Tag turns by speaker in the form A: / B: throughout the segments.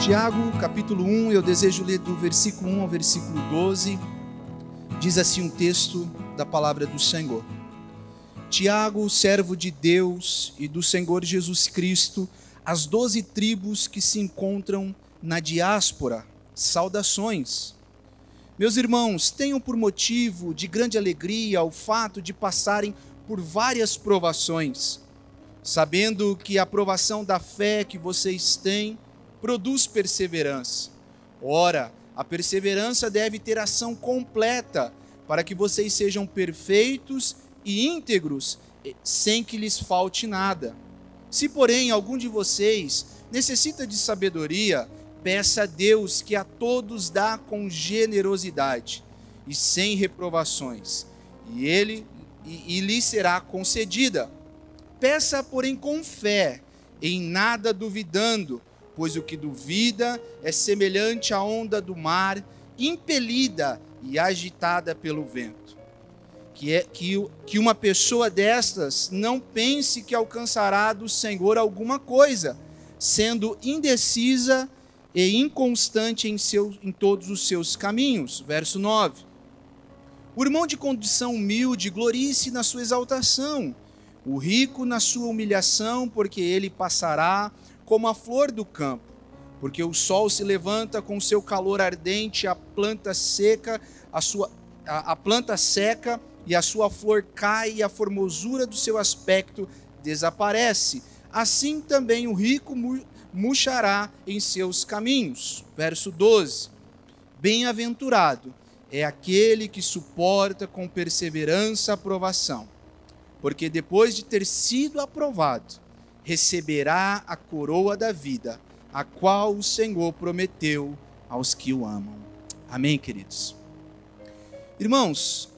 A: Tiago, capítulo 1, eu desejo ler do versículo 1 ao versículo 12. Diz assim um texto da palavra do Senhor. Tiago, servo de Deus e do Senhor Jesus Cristo, as 12 tribos que se encontram na diáspora, saudações. Meus irmãos, tenham por motivo de grande alegria o fato de passarem por várias provações, sabendo que a provação da fé que vocês têm produz perseverança. Ora, a perseverança deve ter ação completa, para que vocês sejam perfeitos e íntegros, sem que lhes falte nada. Se, porém, algum de vocês necessita de sabedoria, peça a Deus, que a todos dá com generosidade e sem reprovações, e lhe será concedida. Peça, porém, com fé, em nada duvidando, pois o que duvida é semelhante à onda do mar, impelida e agitada pelo vento. Que uma pessoa destas não pense que alcançará do Senhor alguma coisa, sendo indecisa e inconstante em todos os seus caminhos. Verso 9. O irmão de condição humilde glorie-se na sua exaltação, o rico na sua humilhação, porque ele passará como a flor do campo. Porque o sol se levanta com seu calor ardente, a planta seca e a sua flor cai, e a formosura do seu aspecto desaparece. Assim também o rico murchará em seus caminhos. Verso 12. Bem-aventurado é aquele que suporta com perseverança a provação, porque depois de ter sido aprovado, receberá a coroa da vida, a qual o Senhor prometeu aos que o amam. Amém, queridos? Irmãos,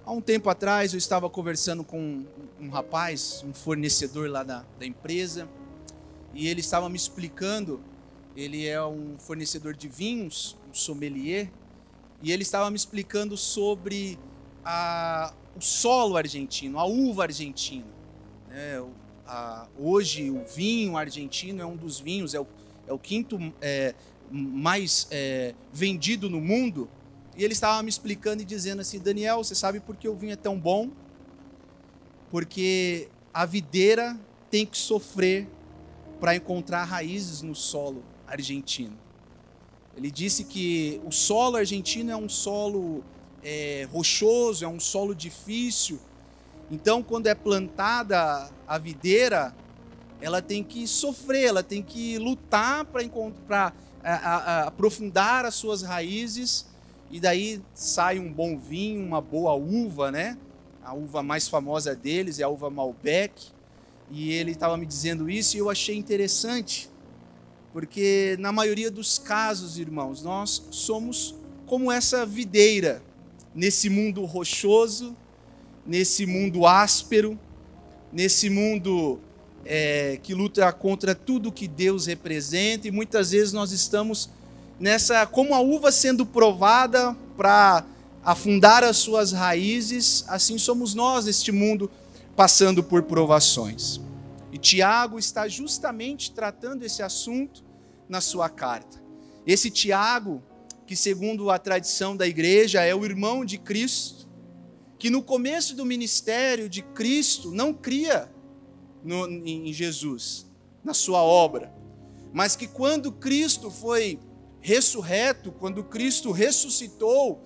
A: há um tempo atrás eu estava conversando com um rapaz, um fornecedor lá da empresa, e ele estava me explicando, ele é um fornecedor de vinhos, um sommelier, e ele estava me explicando sobre o solo argentino, a uva argentina. Hoje o vinho argentino é um dos vinhos, é o quinto mais vendido no mundo. E ele estava me explicando e dizendo assim: Daniel, você sabe por que o vinho é tão bom? Porque a videira tem que sofrer para encontrar raízes no solo argentino. Ele disse que o solo argentino é um solo rochoso, é um solo difícil. Então, quando é plantada a videira, ela tem que sofrer, ela tem que lutar para aprofundar as suas raízes, e daí sai um bom vinho, uma boa uva, né? A uva mais famosa deles é a uva Malbec, e ele estava me dizendo isso e eu achei interessante, porque na maioria dos casos, irmãos, nós somos como essa videira, nesse mundo rochoso, nesse mundo áspero, nesse mundo que luta contra tudo que Deus representa, e muitas vezes nós estamos como a uva sendo provada para afundar as suas raízes, assim somos nós neste mundo passando por provações. E Tiago está justamente tratando esse assunto na sua carta. Esse Tiago, que segundo a tradição da igreja é o irmão de Cristo, que no começo do ministério de Cristo não cria em Jesus, na sua obra, mas que quando Cristo foi ressurreto, quando Cristo ressuscitou,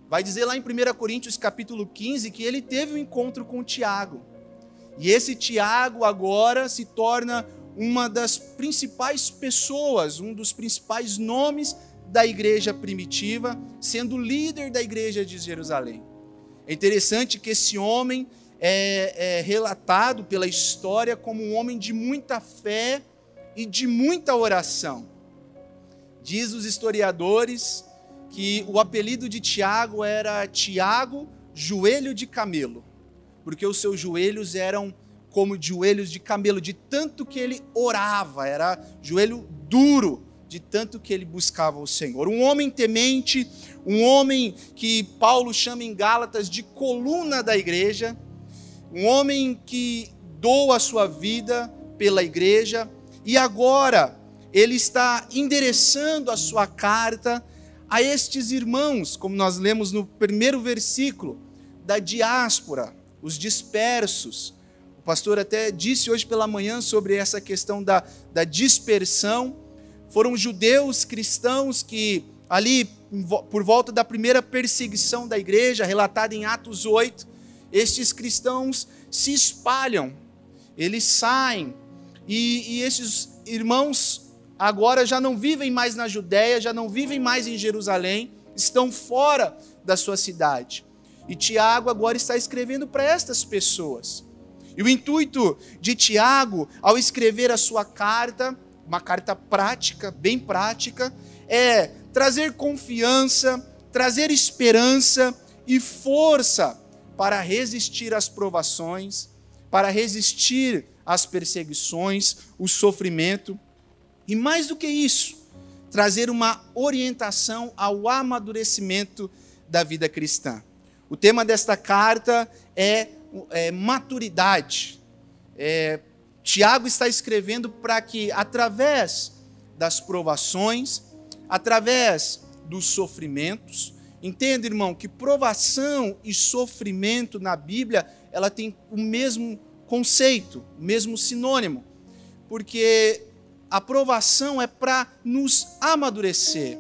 A: vai dizer lá em 1 Coríntios capítulo 15, que ele teve um encontro com Tiago. E esse Tiago agora se torna uma das principais pessoas, um dos principais nomes da igreja primitiva, sendo líder da igreja de Jerusalém. É interessante que esse homem é relatado pela história como um homem de muita fé e de muita oração. Diz os historiadores que o apelido de Tiago era Tiago, joelho de camelo, porque os seus joelhos eram como joelhos de camelo, de tanto que ele orava, era joelho duro, de tanto que ele buscava o Senhor. Um homem temente, um homem que Paulo chama em Gálatas de coluna da igreja, um homem que doa a sua vida pela igreja, e agora ele está endereçando a sua carta a estes irmãos, como nós lemos no primeiro versículo, da diáspora, os dispersos. O pastor até disse hoje pela manhã sobre essa questão da dispersão. Foram judeus cristãos que ali, por volta da primeira perseguição da igreja, relatada em Atos 8, estes cristãos se espalham, eles saem, e esses irmãos agora já não vivem mais na Judéia, já não vivem mais em Jerusalém, estão fora da sua cidade. E Tiago agora está escrevendo para estas pessoas. E o intuito de Tiago, ao escrever a sua carta, uma carta prática, bem prática, é trazer confiança, trazer esperança e força para resistir às provações, para resistir às perseguições, o sofrimento. E mais do que isso, trazer uma orientação ao amadurecimento da vida cristã. O tema desta carta é maturidade. Tiago está escrevendo para que, através das provações, através dos sofrimentos, entenda, irmão, que provação e sofrimento na Bíblia, ela tem o mesmo conceito, o mesmo sinônimo, porque a provação é para nos amadurecer.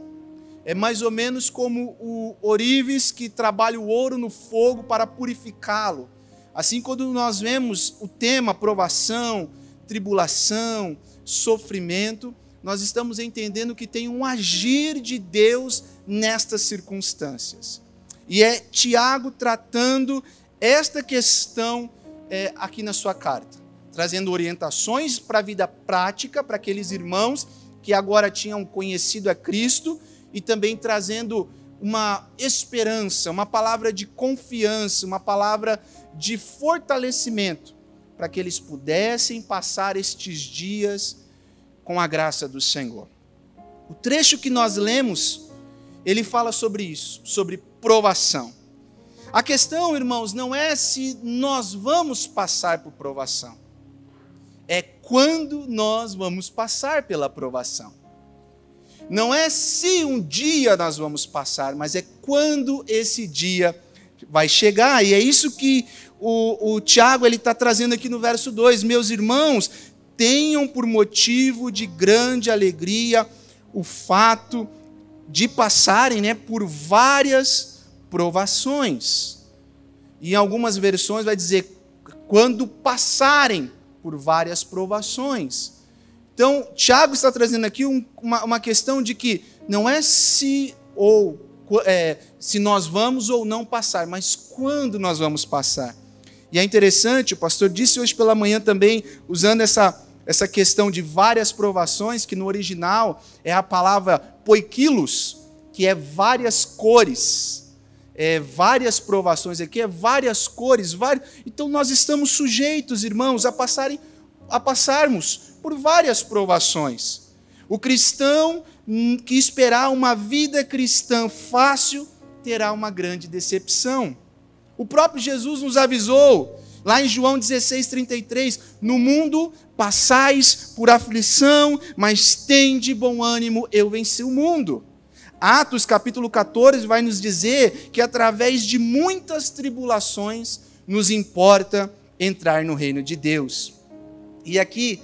A: É mais ou menos como o ourives que trabalha o ouro no fogo para purificá-lo. Assim, quando nós vemos o tema provação, tribulação, sofrimento, nós estamos entendendo que tem um agir de Deus nestas circunstâncias. E é Tiago tratando esta questão aqui na sua carta, trazendo orientações para a vida prática, para aqueles irmãos que agora tinham conhecido a Cristo, e também trazendo uma esperança, uma palavra de confiança, uma palavra de fortalecimento, para que eles pudessem passar estes dias com a graça do Senhor. O trecho que nós lemos, ele fala sobre isso, sobre provação. A questão, irmãos, não é se nós vamos passar por provação, é quando nós vamos passar pela provação. Não é se um dia nós vamos passar, mas é quando esse dia vai chegar. E é isso que o Tiago está trazendo aqui no verso 2. Meus irmãos, tenham por motivo de grande alegria o fato de passarem, por várias provações. E em algumas versões vai dizer, quando passarem por várias provações. Então, Tiago está trazendo aqui uma questão de que não é se nós vamos ou não passar, mas quando nós vamos passar. E é interessante, o pastor disse hoje pela manhã também, usando essa questão de várias provações, que no original é a palavra poikilos, que é várias cores, várias provações aqui, várias cores. Então nós estamos sujeitos, irmãos, a passarmos por várias provações. O cristão que esperar uma vida cristã fácil terá uma grande decepção. O próprio Jesus nos avisou, lá em João 16:33, no mundo passais por aflição, mas tende bom ânimo, eu venci o mundo. Atos capítulo 14 vai nos dizer que através de muitas tribulações nos importa entrar no reino de Deus. E aqui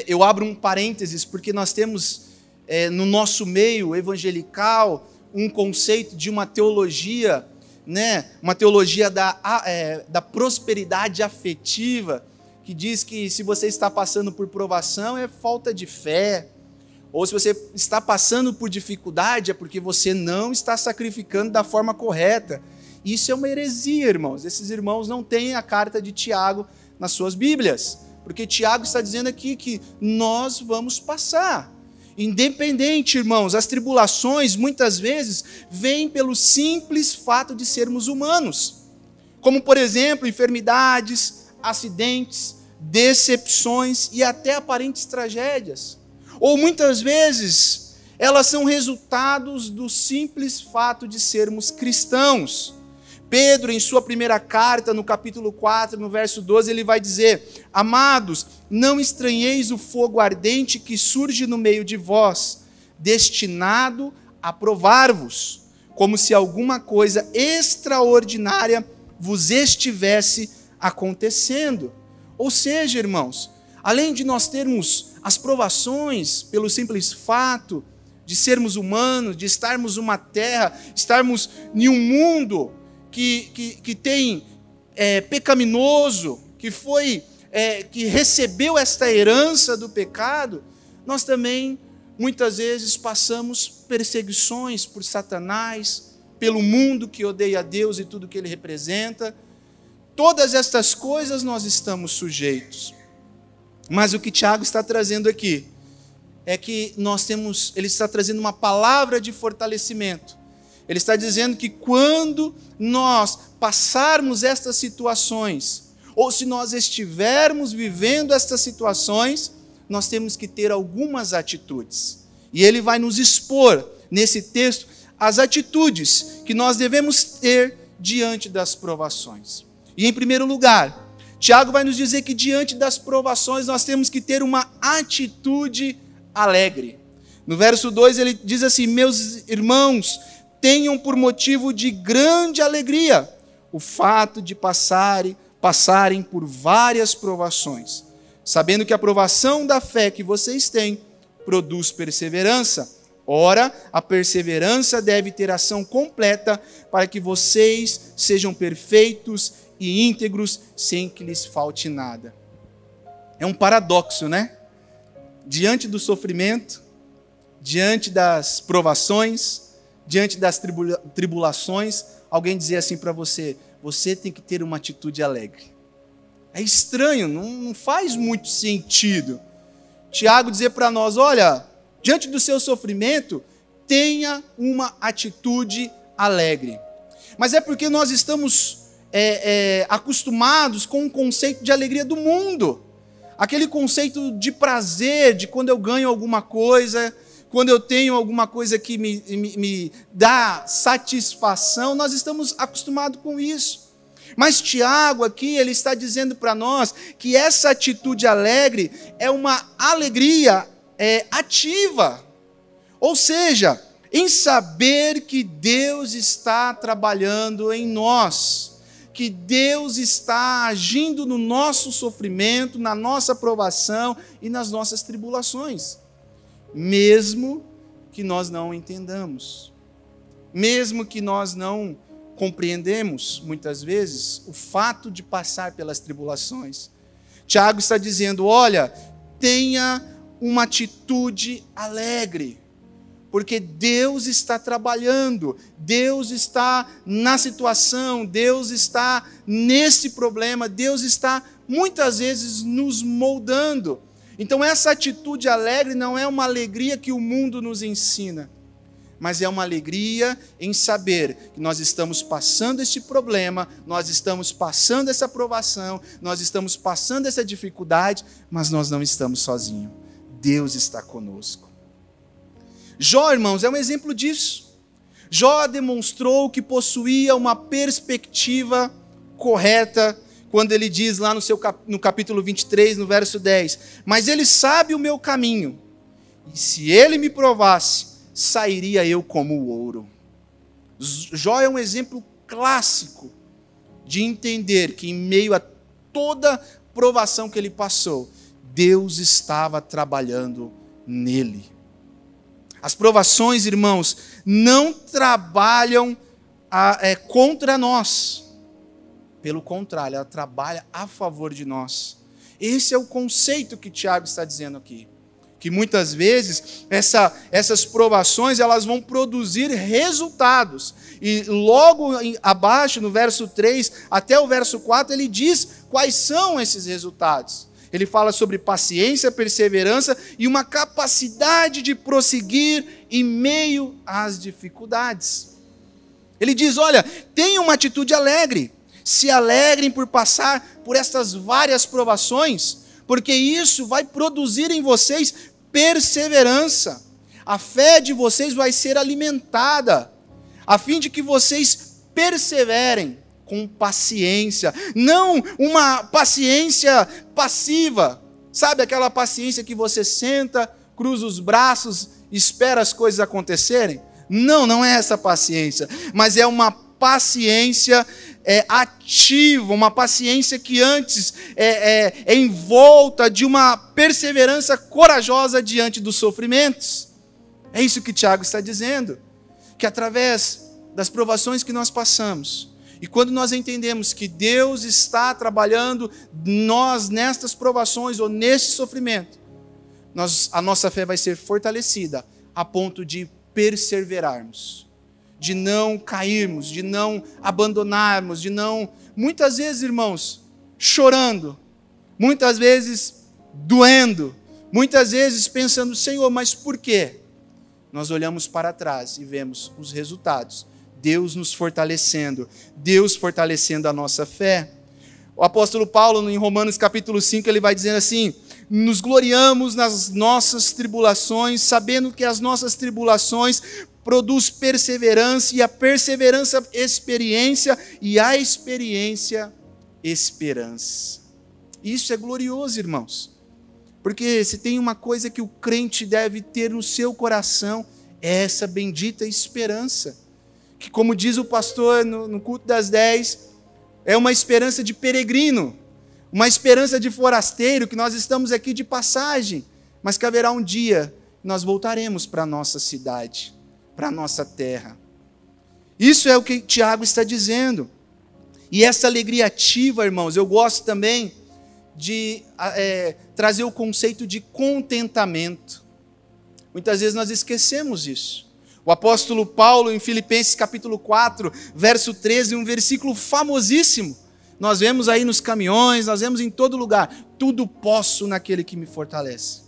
A: eu abro um parênteses, porque nós temos no nosso meio evangelical um conceito de uma teologia, uma teologia da prosperidade afetiva, que diz que se você está passando por provação é falta de fé, ou se você está passando por dificuldade é porque você não está sacrificando da forma correta. Isso é uma heresia, irmãos. Esses irmãos não têm a carta de Tiago nas suas Bíblias, porque Tiago está dizendo aqui que nós vamos passar. Independente, irmãos, as tribulações muitas vezes vêm pelo simples fato de sermos humanos. Como, por exemplo, enfermidades, acidentes, decepções e até aparentes tragédias. Ou muitas vezes elas são resultados do simples fato de sermos cristãos. Pedro, em sua primeira carta, no capítulo 4, no verso 12, ele vai dizer: amados, não estranheis o fogo ardente que surge no meio de vós, destinado a provar-vos, como se alguma coisa extraordinária vos estivesse acontecendo. Ou seja, irmãos, além de nós termos as provações pelo simples fato de sermos humanos, de estarmos numa terra, estarmos em um mundo que tem pecaminoso, que recebeu esta herança do pecado, nós também muitas vezes passamos perseguições por Satanás, pelo mundo que odeia a Deus e tudo que ele representa. Todas estas coisas nós estamos sujeitos. Mas o que Tiago está trazendo aqui é que ele está trazendo uma palavra de fortalecimento. Ele está dizendo que quando nós passarmos estas situações, ou se nós estivermos vivendo estas situações, nós temos que ter algumas atitudes. E ele vai nos expor, nesse texto, as atitudes que nós devemos ter diante das provações. E em primeiro lugar, Tiago vai nos dizer que diante das provações nós temos que ter uma atitude alegre. No verso 2 ele diz assim: meus irmãos, tenham por motivo de grande alegria o fato de passarem por várias provações, sabendo que a provação da fé que vocês têm produz perseverança. Ora, a perseverança deve ter ação completa para que vocês sejam perfeitos e íntegros, sem que lhes falte nada. É um paradoxo, né? Diante do sofrimento, diante das provações, diante das tribulações, alguém dizer assim para você: você tem que ter uma atitude alegre. É estranho, não faz muito sentido. Tiago dizer para nós: olha, diante do seu sofrimento, tenha uma atitude alegre. Mas é porque nós estamos acostumados com o conceito de alegria do mundo. Aquele conceito de prazer, de quando eu ganho alguma coisa, quando eu tenho alguma coisa que me dá satisfação, nós estamos acostumados com isso. Mas Tiago aqui, ele está dizendo para nós que essa atitude alegre é uma alegria ativa. Ou seja, em saber que Deus está trabalhando em nós, que Deus está agindo no nosso sofrimento, na nossa provação e nas nossas tribulações. Mesmo que nós não entendamos, mesmo que nós não compreendemos, muitas vezes, o fato de passar pelas tribulações. Tiago está dizendo: olha, tenha uma atitude alegre, porque Deus está trabalhando, Deus está na situação, Deus está nesse problema, Deus está muitas vezes nos moldando. Então essa atitude alegre não é uma alegria que o mundo nos ensina, mas é uma alegria em saber que nós estamos passando esse problema, nós estamos passando essa provação, nós estamos passando essa dificuldade, mas nós não estamos sozinhos. Deus está conosco. Jó, irmãos, é um exemplo disso. Jó demonstrou que possuía uma perspectiva correta quando ele diz lá no capítulo 23, no verso 10, mas ele sabe o meu caminho, e se ele me provasse, sairia eu como o ouro. Jó é um exemplo clássico de entender que em meio a toda provação que ele passou, Deus estava trabalhando nele. As provações, irmãos, não trabalham contra nós. Pelo contrário, ela trabalha a favor de nós. Esse é o conceito que Tiago está dizendo aqui. Que muitas vezes essas provações elas vão produzir resultados. E logo abaixo, no verso 3 até o verso 4, ele diz quais são esses resultados. Ele fala sobre paciência, perseverança e uma capacidade de prosseguir em meio às dificuldades. Ele diz: olha, tenham uma atitude alegre, se alegrem por passar por estas várias provações, porque isso vai produzir em vocês perseverança. A fé de vocês vai ser alimentada, a fim de que vocês perseverem. com paciência. Não uma paciência passiva. Sabe aquela paciência que você senta, cruza os braços, espera as coisas acontecerem? Não, não é essa paciência. Mas é uma paciência ativa, uma paciência que antes é envolta de uma perseverança corajosa diante dos sofrimentos. É isso que Tiago está dizendo. Que através das provações que nós passamos, e quando nós entendemos que Deus está trabalhando nós nestas provações ou nesse sofrimento, a nossa fé vai ser fortalecida a ponto de perseverarmos, de não cairmos, de não abandonarmos, de não, muitas vezes, irmãos, chorando, muitas vezes doendo, muitas vezes pensando, Senhor, mas por quê? Nós olhamos para trás e vemos os resultados. Deus nos fortalecendo, Deus fortalecendo a nossa fé. O apóstolo Paulo, em Romanos capítulo 5, ele vai dizendo assim: nos gloriamos nas nossas tribulações, sabendo que as nossas tribulações produz perseverança, e a perseverança, experiência, e a experiência, esperança. Isso é glorioso, irmãos. Porque se tem uma coisa que o crente deve ter no seu coração, é essa bendita esperança. Que, como diz o pastor no culto das 10, é uma esperança de peregrino, uma esperança de forasteiro, que nós estamos aqui de passagem, mas que haverá um dia nós voltaremos para a nossa cidade, para a nossa terra. Isso é o que Tiago está dizendo. E essa alegria ativa, irmãos, eu gosto também de trazer o conceito de contentamento. Muitas vezes nós esquecemos isso. O apóstolo Paulo, em Filipenses capítulo 4, verso 13, um versículo famosíssimo. Nós vemos aí nos caminhões, nós vemos em todo lugar. Tudo posso naquele que me fortalece.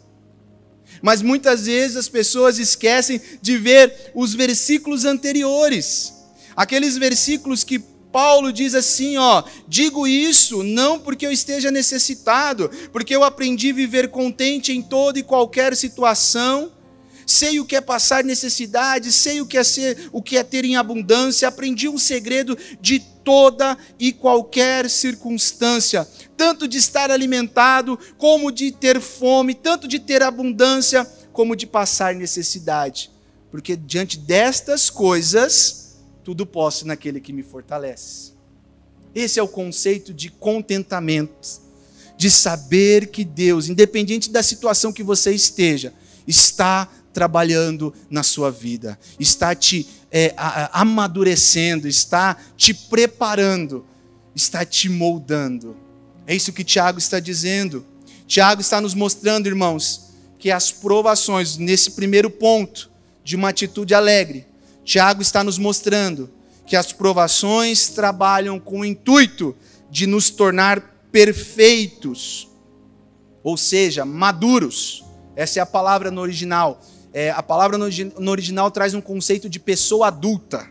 A: Mas muitas vezes as pessoas esquecem de ver os versículos anteriores. Aqueles versículos que Paulo diz assim, digo isso não porque eu esteja necessitado, porque eu aprendi a viver contente em toda e qualquer situação. Sei o que é passar necessidade, sei o que é ter em abundância, aprendi um segredo de toda e qualquer circunstância, tanto de estar alimentado, como de ter fome, tanto de ter abundância, como de passar necessidade. Porque diante destas coisas, tudo posso naquele que me fortalece. Esse é o conceito de contentamento, de saber que Deus, independente da situação que você esteja, está trabalhando na sua vida, está te amadurecendo, está te preparando, está te moldando. É isso que Tiago está dizendo. Tiago está nos mostrando, irmãos, que as provações, nesse primeiro ponto, de uma atitude alegre, Tiago está nos mostrando que as provações trabalham com o intuito de nos tornar perfeitos, ou seja, maduros. Essa é a palavra no original. A palavra no original traz um conceito de pessoa adulta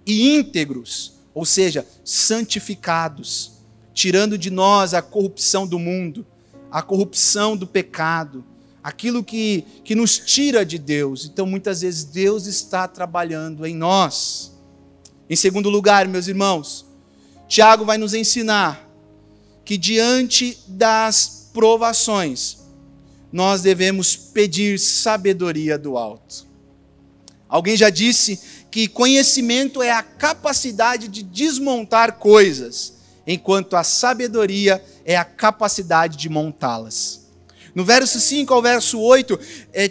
A: e íntegros, ou seja, santificados, tirando de nós a corrupção do mundo, a corrupção do pecado, aquilo que nos tira de Deus. Então, muitas vezes, Deus está trabalhando em nós. Em segundo lugar, meus irmãos, Tiago vai nos ensinar que diante das provações, nós devemos pedir sabedoria do alto. Alguém já disse que conhecimento é a capacidade de desmontar coisas, enquanto a sabedoria é a capacidade de montá-las. No verso 5 ao verso 8,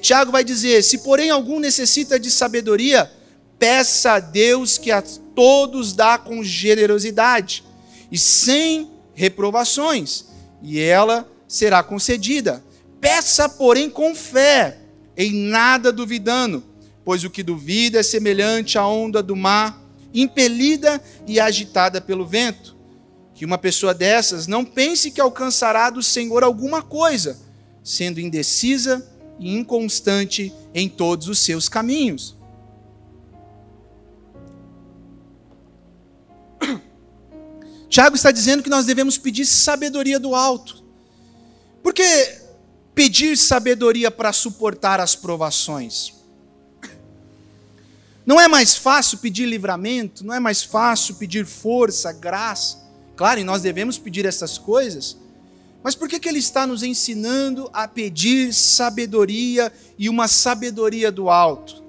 A: Tiago vai dizer: se porém algum necessita de sabedoria, peça a Deus que a todos dá com generosidade e sem reprovações, e ela será concedida. Peça, porém, com fé, em nada duvidando, pois o que duvida é semelhante à onda do mar, impelida e agitada pelo vento. Que uma pessoa dessas não pense que alcançará do Senhor alguma coisa, sendo indecisa e inconstante em todos os seus caminhos. Tiago está dizendo que nós devemos pedir sabedoria do alto. Por que pedir sabedoria para suportar as provações? Não é mais fácil pedir livramento? Não é mais fácil pedir força, graça? Claro, e nós devemos pedir essas coisas. Mas por que ele está nos ensinando a pedir sabedoria e uma sabedoria do alto?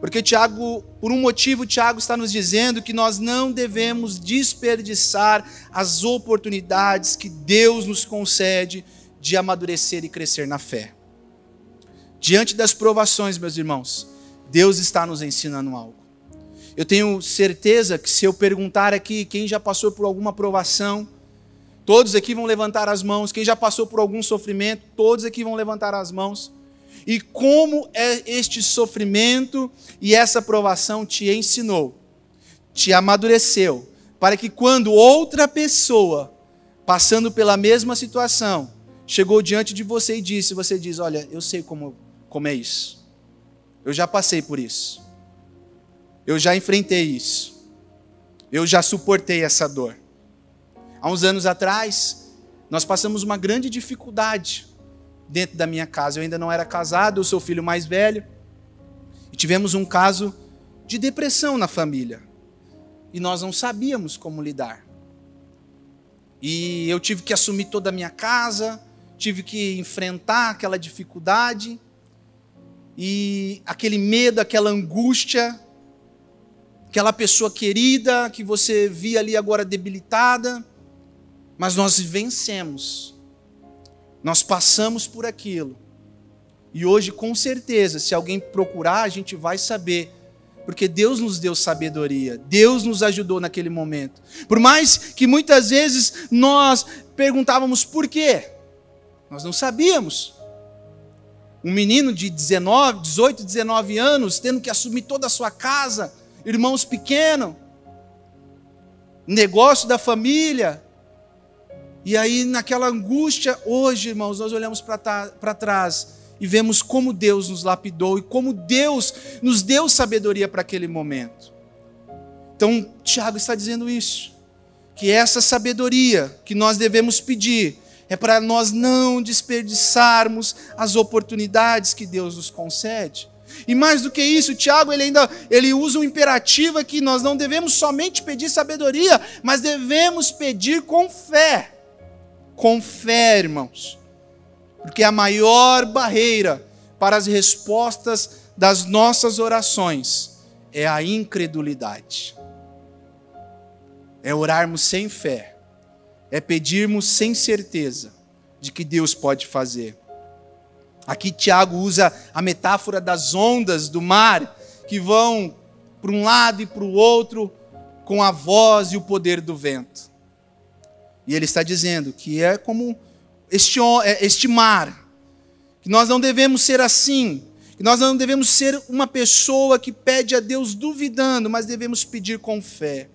A: Porque Tiago, por um motivo, Tiago está nos dizendo que nós não devemos desperdiçar as oportunidades que Deus nos concede de amadurecer e crescer na fé. Diante das provações, meus irmãos, Deus está nos ensinando algo. Eu tenho certeza que se eu perguntar aqui quem já passou por alguma provação, todos aqui vão levantar as mãos. Quem já passou por algum sofrimento, todos aqui vão levantar as mãos. E como é este sofrimento e essa provação te ensinou, te amadureceu, para que quando outra pessoa, passando pela mesma situação, chegou diante de você e disse, você diz, olha, eu sei como é isso. Eu já passei por isso. Eu já enfrentei isso. Eu já suportei essa dor. Há uns anos atrás, nós passamos uma grande dificuldade dentro da minha casa. Eu ainda não era casado, eu sou o filho mais velho. E tivemos um caso de depressão na família. E nós não sabíamos como lidar. E eu tive que assumir toda a minha casa, tive que enfrentar aquela dificuldade. E aquele medo, aquela angústia, aquela pessoa querida que você via ali agora debilitada. Mas nós vencemos. Nós passamos por aquilo. E hoje, com certeza, se alguém procurar, a gente vai saber. Porque Deus nos deu sabedoria. Deus nos ajudou naquele momento. Por mais que muitas vezes nós perguntávamos por quê. Nós não sabíamos. Um menino de 18, 19 anos, tendo que assumir toda a sua casa, irmãos pequenos, negócio da família. E aí, naquela angústia, hoje, irmãos, nós olhamos para trás e vemos como Deus nos lapidou e como Deus nos deu sabedoria para aquele momento. Então, Tiago está dizendo isso, que essa sabedoria que nós devemos pedir é para nós não desperdiçarmos as oportunidades que Deus nos concede. E mais do que isso, Tiago ele usa um imperativo aqui, nós não devemos somente pedir sabedoria, mas devemos pedir com fé. Com fé, irmãos. Porque a maior barreira para as respostas das nossas orações é a incredulidade. É orarmos sem fé. É pedirmos sem certeza de que Deus pode fazer. Aqui Tiago usa a metáfora das ondas do mar, que vão para um lado e para o outro, com a voz e o poder do vento. E ele está dizendo que é como este mar, que nós não devemos ser assim, que nós não devemos ser uma pessoa que pede a Deus duvidando, mas devemos pedir com fé.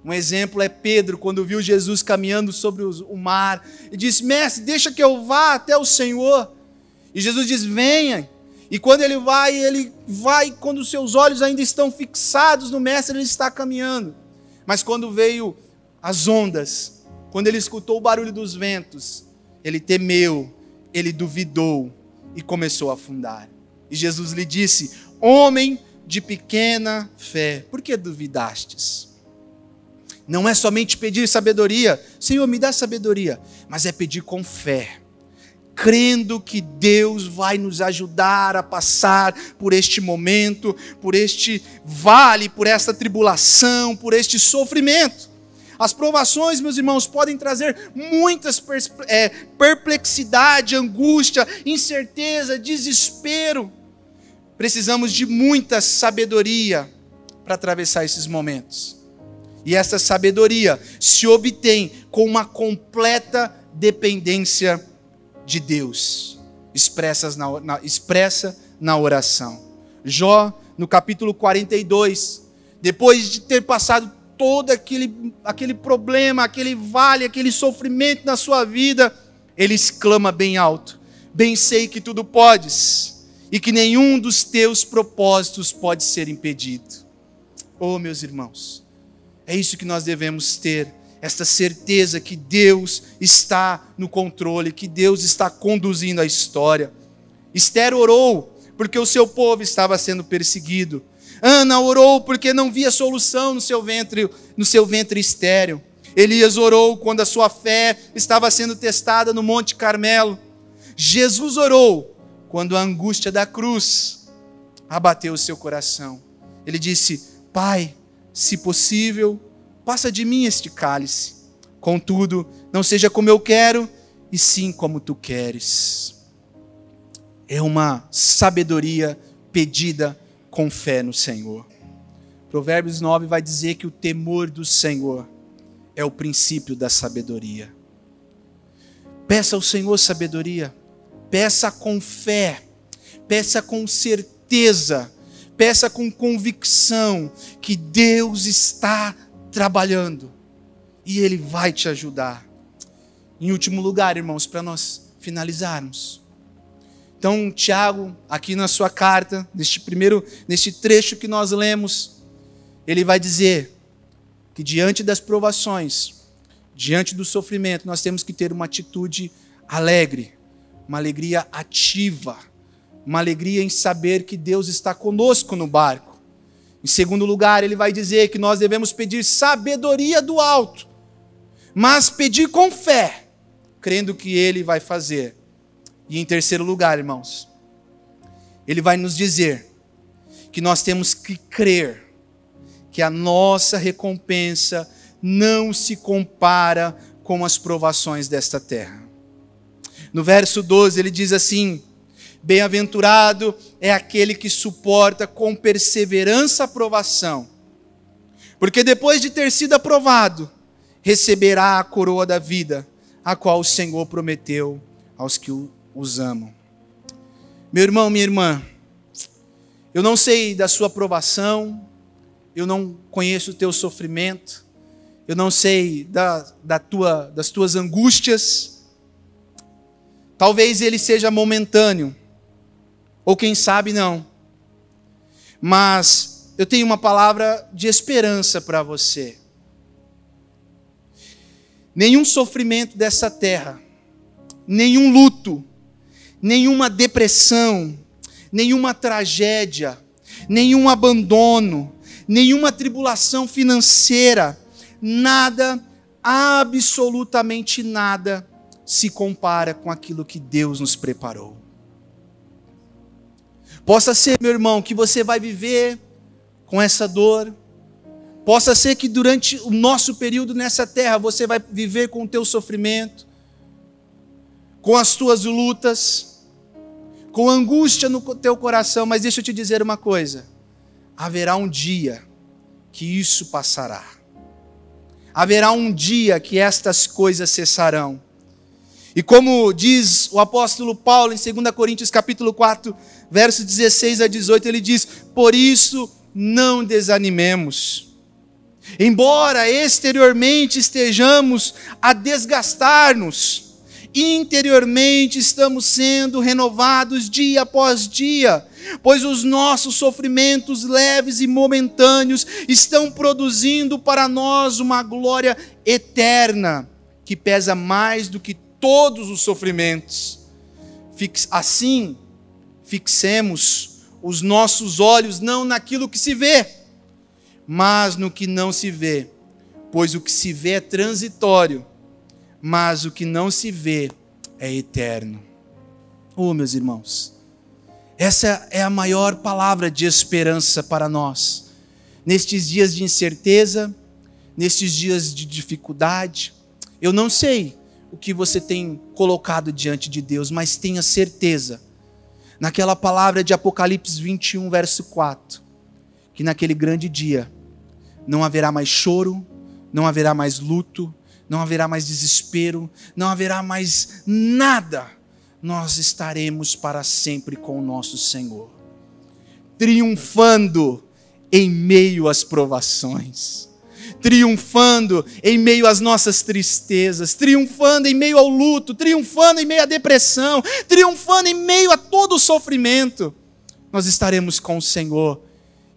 A: Um exemplo é Pedro, quando viu Jesus caminhando sobre o mar, e disse, mestre, deixa que eu vá até o Senhor. E Jesus diz, venha. E quando ele vai, quando os seus olhos ainda estão fixados no mestre, ele está caminhando. Mas quando veio as ondas, quando ele escutou o barulho dos ventos, ele temeu, ele duvidou e começou a afundar. E Jesus lhe disse, homem de pequena fé, por que duvidastes? Não é somente pedir sabedoria, Senhor, me dá sabedoria, mas é pedir com fé, crendo que Deus vai nos ajudar a passar por este momento, por este vale, por esta tribulação, por este sofrimento. As provações, meus irmãos, podem trazer muitas perplexidade, angústia, incerteza, desespero. Precisamos de muita sabedoria para atravessar esses momentos. E essa sabedoria se obtém com uma completa dependência de Deus, expressa na oração. Jó, no capítulo 42, depois de ter passado todo aquele problema, aquele vale, aquele sofrimento na sua vida, ele exclama bem alto, bem sei que tudo podes, e que nenhum dos teus propósitos pode ser impedido. Oh, meus irmãos, é isso que nós devemos ter, esta certeza que Deus está no controle, que Deus está conduzindo a história. Esther orou porque o seu povo estava sendo perseguido, Ana orou porque não via solução no seu ventre estéril. Elias orou quando a sua fé estava sendo testada no Monte Carmelo. Jesus orou quando a angústia da cruz abateu o seu coração. Ele disse: Pai, se possível, passa de mim este cálice. Contudo, não seja como eu quero, e sim como tu queres. É uma sabedoria pedida com fé no Senhor. Provérbios 9 vai dizer que o temor do Senhor é o princípio da sabedoria. Peça ao Senhor sabedoria. Peça com fé. Peça com certeza. Peça com convicção que Deus está trabalhando. E Ele vai te ajudar. Em último lugar, irmãos, para nós finalizarmos. Então, Tiago, aqui na sua carta, neste trecho que nós lemos, ele vai dizer que diante das provações, diante do sofrimento, nós temos que ter uma atitude alegre, uma alegria ativa, uma alegria em saber que Deus está conosco no barco. Em segundo lugar, ele vai dizer que nós devemos pedir sabedoria do alto, mas pedir com fé, crendo que Ele vai fazer. E em terceiro lugar, irmãos, ele vai nos dizer que nós temos que crer que a nossa recompensa não se compara com as provações desta terra. No verso 12 ele diz assim: bem-aventurado é aquele que suporta com perseverança a provação, porque depois de ter sido aprovado, receberá a coroa da vida, a qual o Senhor prometeu aos que os amam. Meu irmão, minha irmã, eu não sei da sua provação, eu não conheço o teu sofrimento, eu não sei das tuas angústias. Talvez ele seja momentâneo, ou quem sabe não. Mas eu tenho uma palavra de esperança para você. Nenhum sofrimento dessa terra, nenhum luto, nenhuma depressão, nenhuma tragédia, nenhum abandono, nenhuma tribulação financeira, nada, absolutamente nada, se compara com aquilo que Deus nos preparou. Possa ser, meu irmão, que você vai viver com essa dor. Possa ser que durante o nosso período nessa terra você vai viver com o teu sofrimento, com as tuas lutas, com angústia no teu coração. Mas deixa eu te dizer uma coisa: haverá um dia que isso passará. Haverá um dia que estas coisas cessarão. E como diz o apóstolo Paulo em 2 Coríntios capítulo 4, versos 16 a 18, ele diz: por isso não desanimemos. Embora exteriormente estejamos a desgastar-nos, interiormente estamos sendo renovados dia após dia, pois os nossos sofrimentos leves e momentâneos estão produzindo para nós uma glória eterna, que pesa mais do que todos os sofrimentos. Assim, fixemos os nossos olhos não naquilo que se vê, mas no que não se vê, pois o que se vê é transitório, mas o que não se vê é eterno. Oh, meus irmãos, essa é a maior palavra de esperança para nós, nestes dias de incerteza, nestes dias de dificuldade. Eu não sei o que você tem colocado diante de Deus, mas tenha certeza, naquela palavra de Apocalipse 21, verso 4, que naquele grande dia não haverá mais choro, não haverá mais luto, não haverá mais desespero, não haverá mais nada. Nós estaremos para sempre com o nosso Senhor, triunfando em meio às provações, triunfando em meio às nossas tristezas, triunfando em meio ao luto, triunfando em meio à depressão, triunfando em meio a todo o sofrimento. Nós estaremos com o Senhor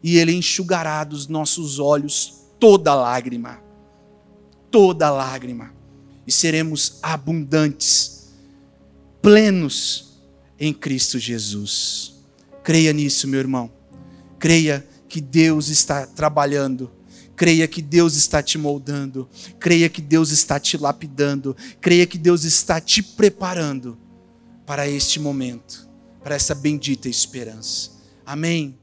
A: e Ele enxugará dos nossos olhos toda lágrima, e seremos abundantes, plenos em Cristo Jesus. Creia nisso, meu irmão. Creia que que Deus está trabalhando. Creia que Deus está te moldando. Creia que Deus está te lapidando. Creia que Deus está te preparando para este momento, para essa bendita esperança. Amém.